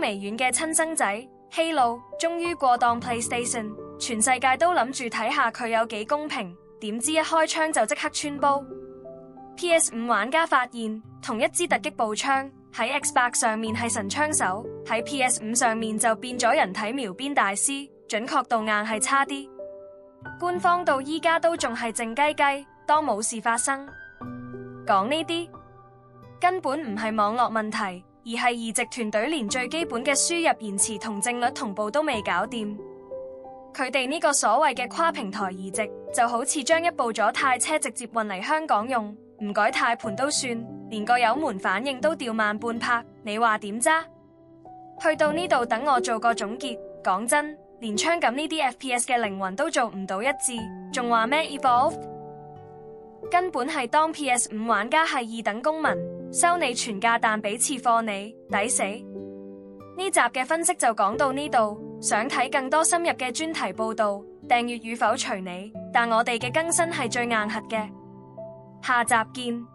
微軟嘅親生仔希路終於過檔 PlayStation， 全世界都諗住睇下佢有幾公平，點知一開槍就即刻穿煲。PS5 玩家發現同一支突擊步槍喺 Xbox 上面係神槍手，喺 PS5 上面就變咗人體瞄邊大師，準確度硬係差啲。官方到依家都仲係靜雞雞，當冇事發生。講呢啲根本唔係網絡問題，而係移植團隊連最基本嘅輸入延遲同幀率同步都未搞掂。佢哋呢個所謂嘅跨平台移植，就好似將一部佐泰車直接運嚟香港用，唔改軚盤都算，連個油門反應都掉慢半拍，你話點揸？去到呢度等我做個總結，講真，連槍感呢啲 FPS 嘅靈魂都做唔到一致，仲話咩 Evolved？ 根本係當 PS5 玩家係二等公民，收你全價但俾次貨你，抵死。呢集嘅分析就講到呢度，想睇更多深入嘅專題報道，訂閱與否隨你，但我哋嘅更新係最硬核嘅。下集見。